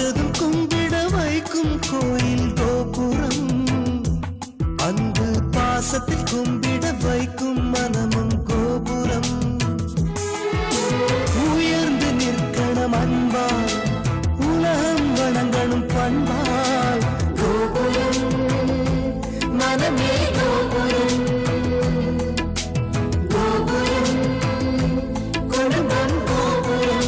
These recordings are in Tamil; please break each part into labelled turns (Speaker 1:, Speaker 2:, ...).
Speaker 1: பார்த்ததும் கும்பிட வைக்கும் கோயில் கோபுரம் அன்பு பாசத்தில் கும்பிட வைக்கும் மனமும் கோபுரம் உயர்ந்து நிற்கணும் அன்பால் உலகம் வணங்கணும் பண்பால் கோபுரம் மனமே கோபுரம் கோபுரம் குடும்பம் கோபுரம்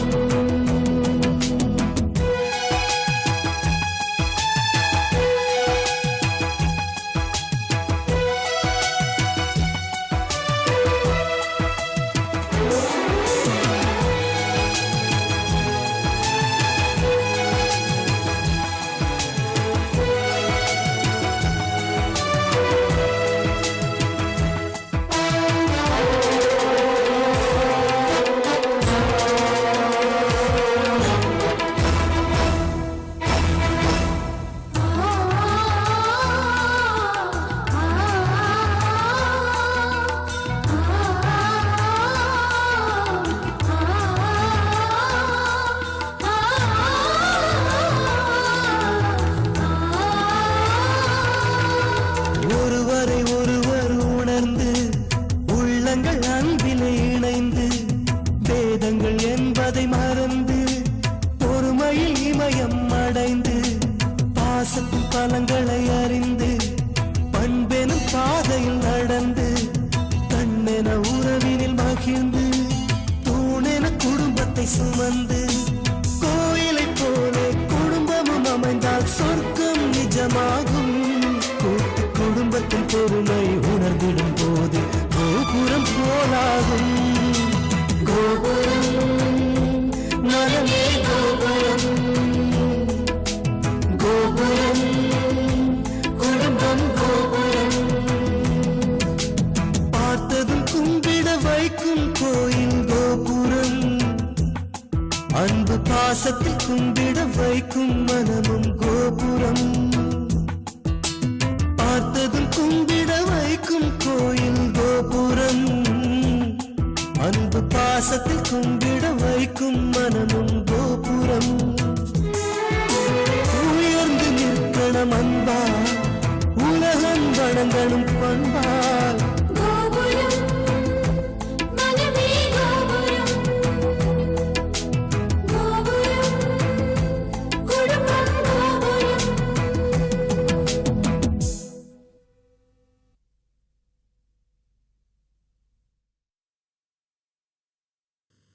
Speaker 1: பலங்களை அறிந்து பண்பெனும் பாதையில் நடந்து கண்ணென உறவினில் மகிழ்ந்து தூணென குடும்பத்தை சுமந்து கோயிலை போலே குடும்பமும் அமைந்தால் சொர்க்கம் நிஜமாகும் கூட்டு குடும்பத்தின் பொறுமை உணர்ந்திடும் போது கோபுரம் போலாகும் கோபுரம் மனமே கோபுரம் கோபுரம் குடும்பம் கோபுரம் பார்த்ததும் கும்பிட வைக்கும் கோயில் கோபுரம் அன்பு பாசத்தில் கும்பிட வைக்கும் மனமும் கோபுரம் பார்த்ததும் கும்பிட வைக்கும் கோயில் கோபுரம் அன்பு பாசத்தில் கும்பிட வைக்கும் மனமும் கோபுரம் அன்பால் உலகம் வணங்கணும் பண்பால் கோபுரம் மனமே கோபுரம் கோபுரம் குடும்பம் கோபுரம்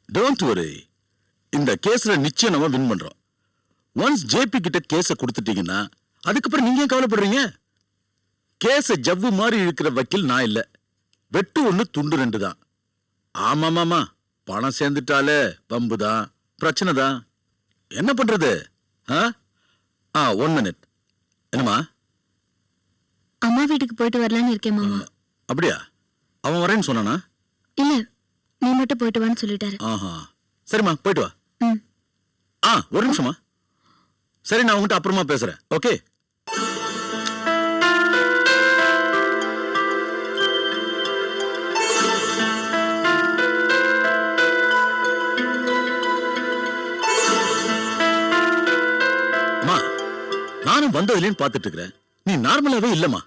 Speaker 2: டோன்ட் வரி இந்த கேஸ்ல நிச்சயம் நம்ம வின் பண்றோம் ஒன்ஸ் ஜேபி கிட்ட கேஸ கொடுத்துட்டீங்கன்னா அதுக்கப்புறம் நீங்க ஏன் கவலைப்படுறீங்க கேஸ ஜவ்வு மாதிரி இருக்கிற வக்கீல் நான் இல்ல வெட்டு ஒண்ணு துண்டு ரெண்டு தான் ஆமாமாமா பணம் சேர்ந்துட்டாலே பம்புதான் பிரச்சனை தான் என்ன பண்றது 1 மினிட் என்னமா
Speaker 3: அம்மா வீட்டுக்கு போயிட்டு வரலான்னு இருக்கேன் மாமா
Speaker 2: அப்படியா அவன் வரேன்னு சொன்னானா
Speaker 3: இல்ல நீ மட்டும் போயிட்டு வான்னு சொல்லிட்டாரு
Speaker 2: ஆஹா சரிம்மா போயிட்டு வா ஒரு நிமிஷமா சரி நான் உங்ககிட்ட அப்புறமா பேசுறேன் ஓகே அம்மா நானும் வந்ததுலேன்னு பார்த்துட்டு இருக்கிறேன் நீ நார்மலாவே இல்லம்மா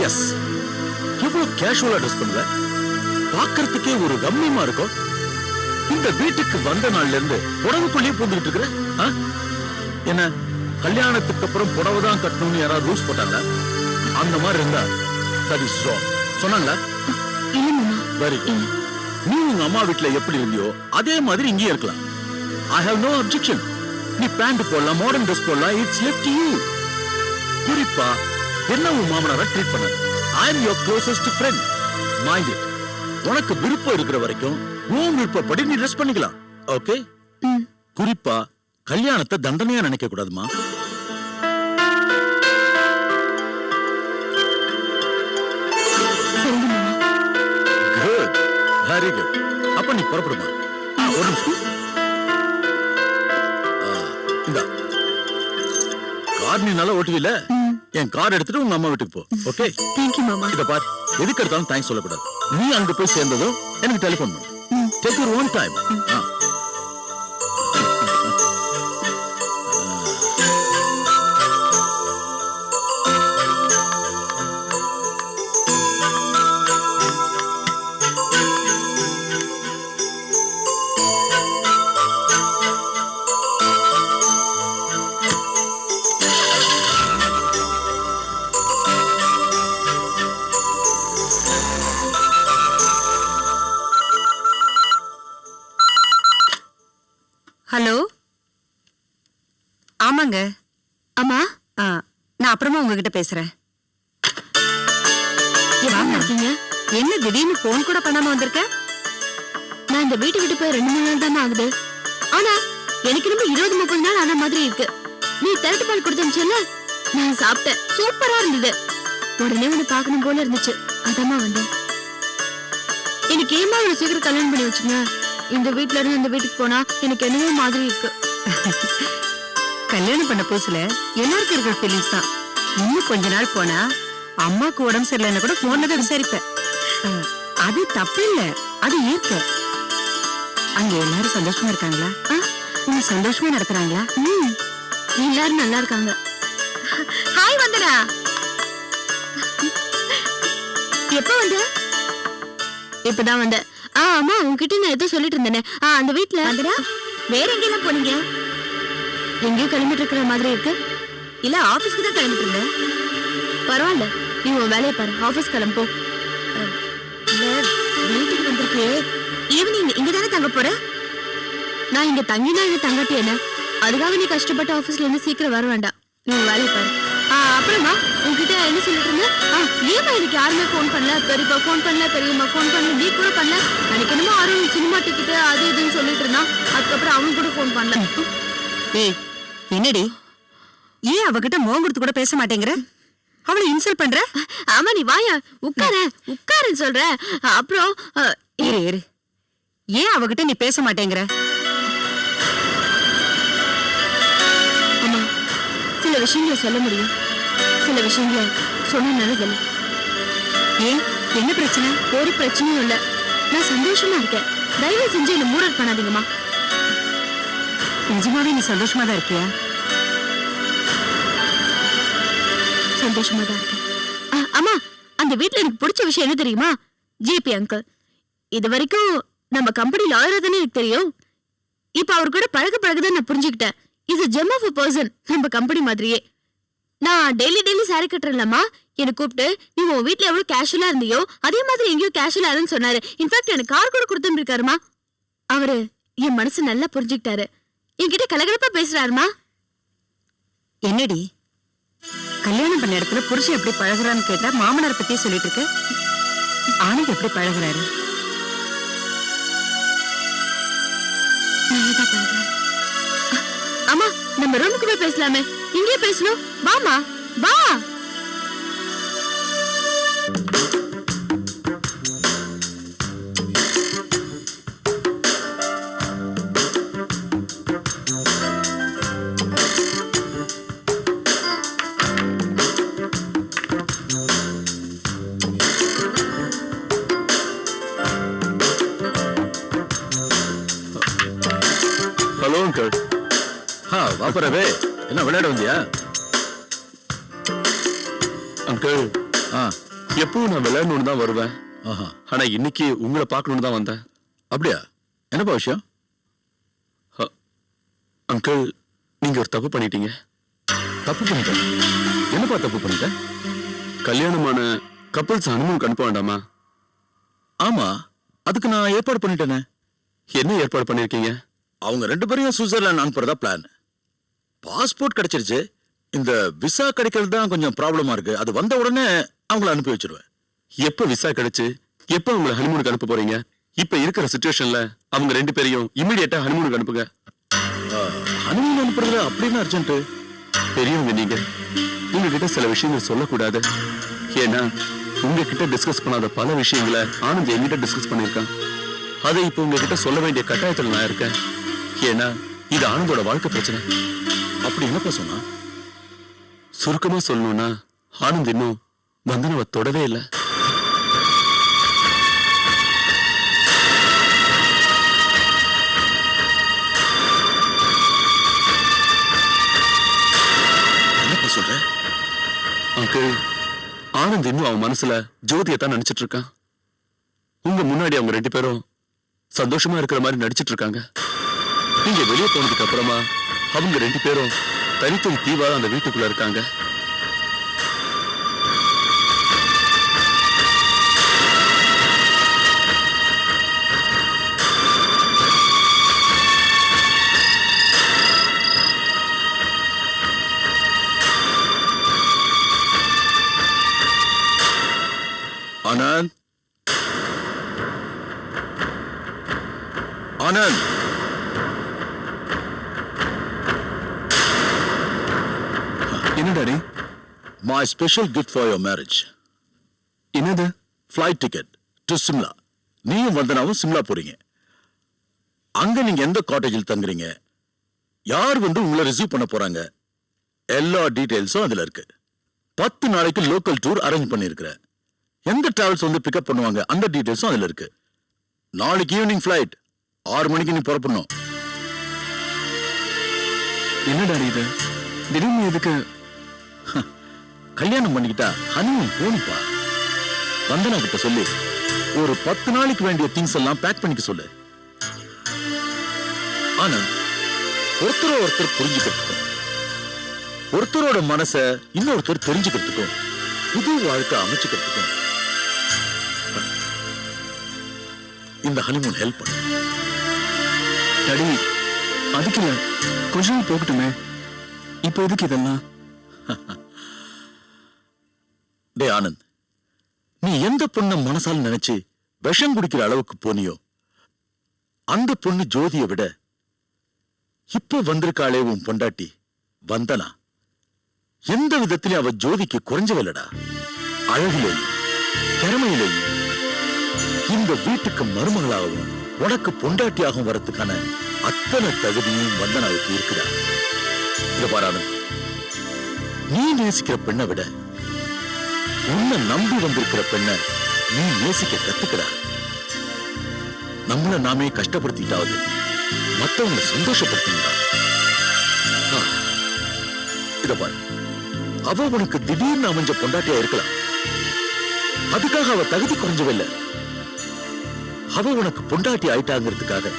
Speaker 2: எஸ் எவ்வளவு கேஷுவலா ட்ரெஸ் பண்ணுவ பார்க்கறதுக்கே ஒரு ரம்மியமா இருக்கும் இந்த வீட்டுக்கு வந்த நாள்ல இருந்து புடவுக்குள்ளேயே பூந்துட்டு இருக்கிற என்ன கல்யாணத்துக்கு அப்புறம் புடவை தான் கட்டணும்னு யாராவது ரூல்ஸ் போட்டாங்க அந்த மாதிரி இருந்தா தட் இஸ் ராங் சொன்னாங்களா வெரி குட் நீ உங்க அம்மா வீட்டுல எப்படி இருந்தியோ அதே மாதிரி இங்கேயே இருக்கலாம் ஐ ஹவ் நோ அப்ஜெக்ஷன் நீ பேண்ட் போடலாம் மாடர்ன் ட்ரெஸ் போடலாம் இட்ஸ் லெஃப்ட் டு யூ குறிப்பா என்ன உன் மாமனாரை ட்ரீட் பண்ண I am your closest friend mind it உனக்கு விருப்பம் இருக்கிற வரைக்கும் உன் விருப்பப்படி நீ ட்ரெஸ் பண்ணிக்கலாம் ஓகே குறிப்பா கல்யாணத்தை தண்டனையா நினைக்க கூடாதுமா குட் வெரி குட் அப்ப நீ புறப்படுமா ஒரு நிமிஷம் இந்த கார் நீ நல்லா ஓட்டுவீல என் கார் எடுத்துட்டு உங்க அம்மா வீட்டுக்கு போ ஓகே
Speaker 3: தேங்க்யூ மாமா
Speaker 2: இத பார் எதுக்கு எடுத்தாலும் தேங்க்ஸ் சொல்லக்கூடாது நீ அங்க போய் சேர்ந்ததும் எனக்கு டெலிபோன் பண்ணு take your own time
Speaker 4: hello. ஆமாங்க.
Speaker 3: அம்மா
Speaker 4: நான் அப்புறமா உங்ககிட்ட பேசுறேன்.
Speaker 3: எப்படி இருக்கீங்க?
Speaker 4: என்ன திடீர்னு போன் கூட பண்ணாம வந்திருக்க?
Speaker 3: நான் இந்த வீட்டு விட்டு போய் 2-3 நாள் தானே ஆகுது. ஆனா எனக்கு ரொம்ப 20-30 நாள் ஆன மாதிரி இருக்கு. நீ திரட்டு பால் கொடுத்தமிச்சல, நான் சாப்பிட்டேன். சூப்பரா இருந்தது. உடனே உன்னை பார்க்கணும் போல இருந்துச்சு. அதமா வந்தேன். எனக்கு ஏமா இவ்வளவு சீக்கிரம் கல்யாணம் பண்ணி வச்சுங்க? இந்த வீட்டுல இருந்து இந்த வீட்டுக்கு போனா எனக்கு என்னவோ மாதிரி இருக்கு.
Speaker 4: கல்யாணம் பண்ண புதுசுல எல்லாருக்கும் இருக்கிற ஃபீலிங்ஸ் தான். இன்னும் கொஞ்ச நாள் போனா அம்மாக்கு உடம்பு சரியில்லைன்னு கூட போன்ல தான் விசாரிப்பேன். அது தப்பு இல்ல, அது இயற்கை. அங்க எல்லாரும் சந்தோஷமா இருக்காங்களா? உங்க சந்தோஷமா நடத்துறாங்களா?
Speaker 3: எல்லாரும் நல்லா இருக்காங்க. ஹாய் வந்தனா. எப்ப வந்த? இப்பதான் வந்த. ஆமா, உன்கிட்ட நான் ஏதோ சொல்லிட்டு இருந்தேனே. அந்த வீட்டுல வந்தனா. வேற எங்கெல்லாம் போனீங்க? எங்கேயோ கிளம்பிட்டு இருக்கிற மாதிரி இருக்கு. இல்ல ஆபீஸ்க்கு தான் கிளம்பிட்டு இருந்தேன். பரவாயில்ல, நீ உன் வேலையை பாரு. ஆபீஸ் கிளம்போ. வீட்டுக்கு வந்திருக்கே. ஈவினிங் இங்க தானே தங்க போற? நான் இங்க தங்கினா இங்க தங்காட்டி என்ன? அதுக்காக நீ கஷ்டப்பட்டு ஆபீஸ்ல இருந்து சீக்கிரம் வர வேண்டாம். நீ உன் வேலையை பாரு. அப்புறமா உன்கிட்ட என்ன சொல்லிட்டு இருந்தேன்? ஏமா எனக்கு யாருமே போன் பண்ணல. பெரியப்பா போன் பண்ணல, பெரியம்மா போன் பண்ணல, நீ கூட பண்ணல. எனக்கு என்னமோ அருண் சினிமா டிக்கெட் அது இதுன்னு சொல்லிட்டு இருந்தான். அதுக்கப்புறம் அவன் கூட போன் பண்ணல.
Speaker 4: ஏய், என்னடி ஏன் அவகிட்ட மோகம் கொடுத்து கூட பேச மாட்டேங்கிற? அவளை இன்சல்ட் பண்ற?
Speaker 3: ஆமா, நீ வாயா உட்காருன்னு சொல்ற. அப்புறம்
Speaker 4: இரு ஏன் அவகிட்ட நீ பேச மாட்டேங்கிற?
Speaker 3: ஆமா, சில விஷயங்களை சொல்ல முடியும், சில விஷயங்களை சொன்ன நல்லதில்லை.
Speaker 4: ஏன், என்ன பிரச்சனை?
Speaker 3: ஒரு பிரச்சனையும் இல்ல. நான் சந்தோஷமா இருக்கேன். தயவு செஞ்சு என்ன மூட் அவுட் பண்ணாதீங்கம்மா.
Speaker 4: நிஜமாவே நீ சந்தோஷமா தான் இருக்கியா?
Speaker 3: சந்தோஷமா தான் இருக்கேன். அம்மா, அந்த வீட்டுல எனக்கு பிடிச்ச விஷயம் என்ன தெரியுமா? JP uncle. இது வரைக்கும் நம்ம கம்பெனி லாயரா தானே எனக்கு தெரியும். இப்ப அவர் கூட பழகதான் நான் புரிஞ்சுக்கிட்டேன். Is a gem of a person. நம்ம கம்பெனி மாதிரியே. நான் டெய்லி சாரி கட்டுறேன்லம்மா. என்னை கூப்பிட்டு நீ உன் வீட்டுல எவ்வளவு கேஷுவலா இருந்தியோ அதே மாதிரி எங்கேயோ கேஷுவலா இருன்னு சொன்னாரு. இன்ஃபேக்ட் எனக்கு கார் கூட கொடுத்துட்டு இருக்காருமா. அவரு என் மனசு நல்லா புரிஞ்சுக்கிட்டாரு. என்கிட்ட கலகலப்பா பேசுறாருமா.
Speaker 4: என்னடி, கல்யாணம் பண்ண இடத்துல புருஷன் எப்படி பழகுறான்னு கேட்டா மாமனார் பத்தி சொல்லிட்டு இருக்க. ஆனந்த் எப்படி பழகுறாரு?
Speaker 3: அம்மா, நம்ம ரூமுக்கு போய் பேசலாமே. இங்கே பேசணும். வாமா, வா.
Speaker 2: Hello uncle. வாப்பரவே, என்ன விளையாட வந்தியா? அங்கிள், எப்பவும் நான் விளையாடணும்னு தான் வருவேன். ஆனா இன்னைக்கு உங்களை பார்க்கணும்னு தான் வந்தேன். அப்படியா? என்னப்பா விஷயம்? அங்கிள், நீங்க ஒரு தப்பு பண்ணிட்டீங்க. தப்பு பண்ணிட்டேன்? என்னப்பா தப்பு பண்ணிட்டேன்? கல்யாணமான கப்பல்ஸ் ஹனிமூனுக்கு அனுப்ப வேண்டாமா? ஆமா, அதுக்கு நான் ஏற்பாடு பண்ணிட்டேனே. என்ன ஏற்பாடு பண்ணிருக்கீங்க? அவங்க 2 பேரையும் சுவிட்சர்லாந்து அனுப்புறதா பிளான். பாஸ்போர்ட் கிடைச்சிருச்சு. இந்த விசா கிடைக்கிறது தான் கொஞ்சம் ப்ராப்ளமா இருக்கு. அது வந்த உடனே அவங்கள அனுப்பி வச்சிருவேன். எப்ப விசா கிடைச்சு எப்ப அவங்களை ஹனிமூனுக்கு அனுப்ப போறீங்க? இப்ப இருக்கிற சிச்சுவேஷன்ல அவங்க 2 பேரையும் இமிடியேட்டா ஹனிமூனுக்கு அனுப்புங்க. ஹனிமூன் அனுப்புறதுல அப்படின்னு அர்ஜென்ட்? பெரியவங்க நீங்க, உங்ககிட்ட சில விஷயங்கள் சொல்லக்கூடாது. ஏன்னா உங்ககிட்ட டிஸ்கஸ் பண்ணாத பல விஷயங்களை ஆனந்த் என்கிட்ட டிஸ்கஸ் பண்ணிருக்கான். அதை இப்ப உங்ககிட்ட சொல்ல வேண்டிய கட்டாயத்துல நான் இருக்கேன். ஏன்னா இது ஆனந்தோட வாழ்க்கை பிரச்சனை. அப்படி என்னப்பா சொன்னா? சுருக்கமா சொல்லணும்னா ஆனந்த் இன்னும் வந்தனவ தொடவே இல்லை. என்னப்பா சொல்ற? அங்கிள், ஆனந்த் இன்னும் அவன் மனசுல ஜோதியத்தான் நினைச்சிட்டு இருக்கான். உங்க முன்னாடி அவங்க 2 பேரும் சந்தோஷமா இருக்கிற மாதிரி நடிச்சிட்டு இருக்காங்க. நீங்க வெளியே போனதுக்கு அப்புறமா அவங்க 2 பேரும் தனித்தனி தீவா அந்த வீட்டுக்குள்ள இருக்காங்க. ஆனந்த்,
Speaker 5: என்ன daddy?
Speaker 2: my special gift for your marriage.
Speaker 5: என்னது?
Speaker 2: Flight ticket to Simla. நீயும் வந்தனாவும் சிம்லா போறீங்க. அங்க நீங்க எந்த காட்டேஜில் தங்குறீங்க, யார் வந்து உங்களை ரிசீவ் பண்ண போறாங்க, எல்லா டீடைல்ஸும் அதுல இருக்கு. 10 நாளைக்கு லோக்கல் டூர் அரேஞ்ச் பண்ணிருக்கிறேன். எந்த டிராவல்ஸ் வந்து பிக்கப் பண்ணுவாங்க அந்த டீடைல்ஸும் அதுல இருக்கு. நாளைக்கு ஈவினிங் ஃபிளைட் 6 மணிக்கு நீ புறப்படணும்.
Speaker 5: என்ன டாடி இது? திடீர்னு எதுக்கு?
Speaker 2: கல்யாணம் பண்ணிக்கிட்டா ஹனிமூன் போணுப்பா. வந்தனா கிட்ட சொல்லி ஒரு 10 நாளைக்கு வேண்டிய திங்ஸ் எல்லாம் பேக் பண்ணிக்க சொல்லு. ஆனந்த், ஒருத்தர் புரிஞ்சுக்கிறதுக்கும் ஒருத்தரோட மனச இன்னொருத்தர் தெரிஞ்சுக்கிறதுக்கும் புது வாழ்க்கை அமைச்சுக்கிறதுக்கும் இந்த ஹனிமூன் ஹெல்ப் பண்ணும்.
Speaker 5: டாடி, அதுக்கு இல்ல, கொஞ்ச நாள் போகட்டுமே. இப்போ எதுக்கு இதெல்லாம்?
Speaker 2: டே ஆனந்த், நீ எந்த பொண்ண மனசால் நினைச்சு விஷம் குடிக்கிற அளவுக்கு போனியோ அந்த பொண்ணு ஜோதியை விட இப்ப வந்திருக்காளே உன் பொண்டாட்டி வந்தனா எந்த விதத்திலும் அவ ஜோதிக்கு குறைஞ்சவில்லடா. அழகிலேயும் திறமையிலேயும் இந்த வீட்டுக்கு மருமகளாகவும் உனக்கு பொண்டாட்டியாகவும் வரத்துக்கான அத்தனை தகுதியும் வந்தனாவுக்கு இருக்குடா. இத பாரு ஆனந்த், நீ நேசிக்கிற பெண்ணை விட உன்னை நம்பி வந்திருக்கிற பெண்ண நீ நேசிக்க கத்துக்கடா. நம்மள நாமே கஷ்டப்படுத்திட்டாவது மத்தவங்களை சந்தோஷப்படுத்தா. இத பாரு, அவ உனக்கு திடீர்னு அமைஞ்ச பொண்டாட்டியா இருக்கலாம். அதுக்காக அவ தகுதி குறைஞ்சவில்லை. அவ உனக்கு பொண்டாட்டி ஆயிட்டாங்கிறதுக்காக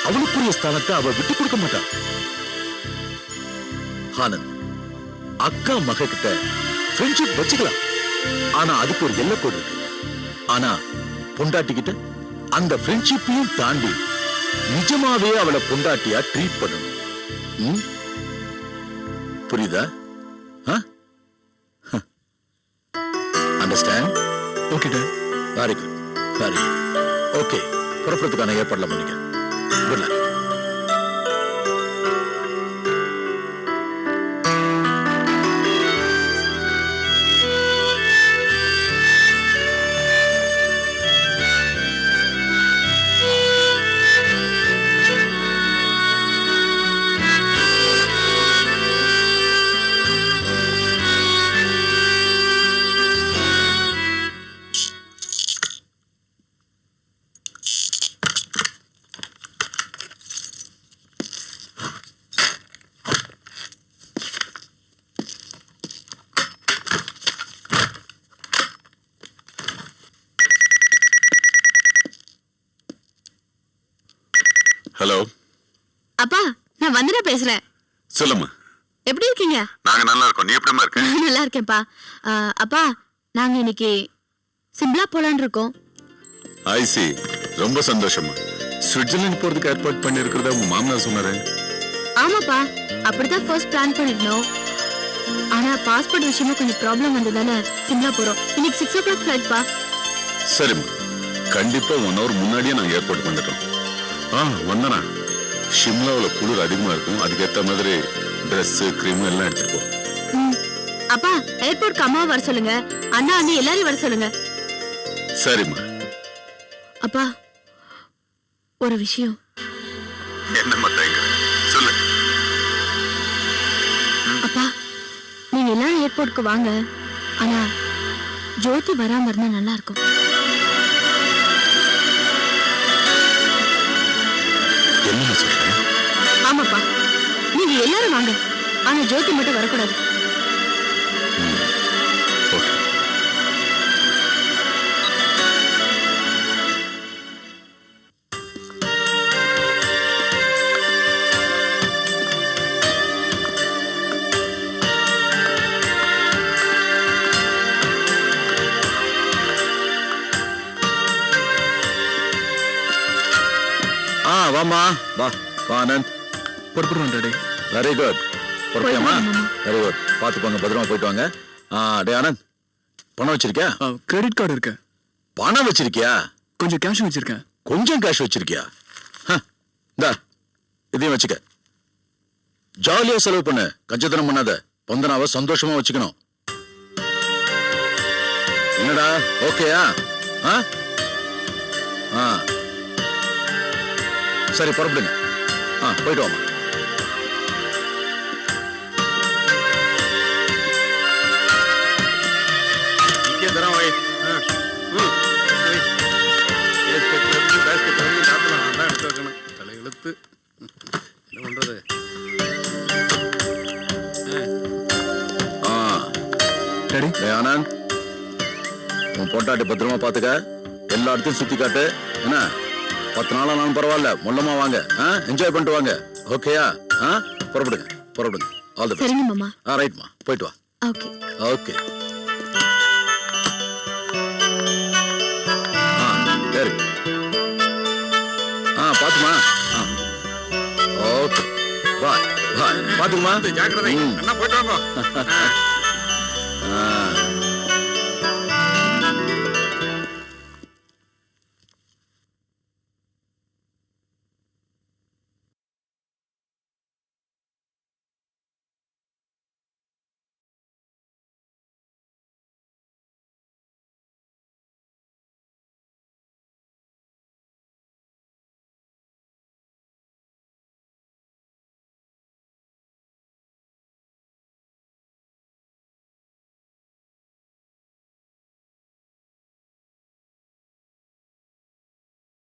Speaker 2: அவளுக்குரிய ஸ்தானத்தை அவ விட்டு கொடுக்க மாட்டான். ஆனந்த், அக்கா மக கிட்ட ஃப்ரெண்ட்ஷிப் வச்சுக்கலாம், ஆனா அதுக்கு ஒரு எல்லைக்கோடு இருக்கு. ஆனா பொண்டாட்டி கிட்ட அந்த ஃப்ரெண்ட்ஷிப்பையும் தாண்டி நிஜமாவே அவளை பொண்டாட்டியா ட்ரீட் பண்ணணும். புரியுதா? Understand?
Speaker 5: Okay dad.
Speaker 2: Very good, very good. Okay, புறப்படுறதுக்கான ஏற்பாடுல பண்ணிக்க. Good luck.
Speaker 6: ஹலோ
Speaker 3: அப்பா, நான் வந்தனா பேசுறேன்.
Speaker 6: சொல்லுமா.
Speaker 3: எப்படி இருக்கீங்க?
Speaker 6: நாங்க நல்லா இருக்கோம். நீ எப்படிமா இருக்க?
Speaker 3: நல்லா இருக்கேன்ப்பா. அப்பா, நாங்க இன்னைக்கு சிம்லா போலான்னு இருக்கோம்.
Speaker 6: ஐசி, ரொம்ப சந்தோஷமா. சுவிட்சர்லாந்து போறதுக்கு ஏற்பாடு பண்ணி இருக்கிறதா உங்க மாமனார் சொன்னாரு.
Speaker 3: ஆமாப்பா, அப்படிதான் ஃபர்ஸ்ட் பிளான் பண்ணிருந்தோம். ஆனா பாஸ்போர்ட் விஷயமா கொஞ்சம் ப்ராப்ளம் வந்ததால சிம்லா போறோம். இன்னைக்கு 6 o'clock ஃபிளைட்ப்பா.
Speaker 6: சரிம்மா, கண்டிப்பா 1 hour முன்னாடியே நாங்க ஏற்பாடு பண்ணிட்டோம். வந்தனா ஷிம்லாவுல குளிர் அதிகமா இருக்கும், அதுக்கேற்ற மாதிரி ட்ரெஸ் கிரீம் எல்லாம் எடுத்துருப்போம்.
Speaker 3: அப்பா, ஏர்போர்ட்க்கு அம்மா வர சொல்லுங்க, அண்ணா அண்ணி எல்லாரும் வர சொல்லுங்க.
Speaker 6: சரிம்மா.
Speaker 3: அப்பா, ஒரு விஷயம்.
Speaker 6: என்னம்மா தயங்குற? சொல்லு.
Speaker 3: அப்பா, நீங்க எல்லாரும் ஏர்போர்ட்க்கு வாங்க, ஆனா ஜோதி வராம இருந்தா நல்லா இருக்கும்.
Speaker 6: என்ன சொல்றேன்?
Speaker 3: ஆமாப்பா, நீங்க எல்லாரும் வாங்க, ஆனா ஜோதி மட்டும் வரக்கூடாது.
Speaker 6: ஓகே.
Speaker 2: வாமா, வா வா ஆனந்த்.
Speaker 5: புறப்படுறோம் டாடி.
Speaker 2: Very good. புறப்படியாமா?
Speaker 3: போயிட்டு வாங்க,
Speaker 2: வெரி குட். பார்த்து போங்க, பத்திரமா போயிட்டு வாங்க. டே ஆனந்த், பணம் வச்சிருக்கியா?
Speaker 5: கிரெடிட் கார்டு இருக்கு.
Speaker 2: பணம் வச்சிருக்கியா?
Speaker 5: கொஞ்சம் கேஷ் வச்சிருக்கேன்.
Speaker 2: கொஞ்சம் கேஷ் வச்சிருக்கியா? இந்தா இதையும் வச்சுக்க. ஜாலியா செலவு பண்ணு, கஞ்சத்தனம் பண்ணாத. வந்தனாவை சந்தோஷமா வச்சுக்கணும். என்னடா ஓகேயா? சரி புறப்படுங்க. போயிட்டு வாமா.
Speaker 5: டாடி
Speaker 2: ஆனந்த், உன் பொட்டாட்டி பத்திரமா பாத்துக்க. எல்லா இடத்தையும் சுத்தி காட்டு. என்ன 10 நாளா நானும் பரவாயில்ல, மொல்லமா வாங்க. என்ஜாய் பண்ணிட்டு வாங்க. ஓகேயா? புறப்படுங்க புறப்படுங்க. All the best.
Speaker 3: சரிங்க மாமா.
Speaker 2: ரைட்மா, போயிட்டு வா.
Speaker 3: ஓகே.
Speaker 2: ஓகே. சரி. பாத்துமா. ஓகே. Bye bye. பாத்துக்குமா.
Speaker 6: ஜாக்கிரதை. அண்ணா போயிட்டு வாங்க.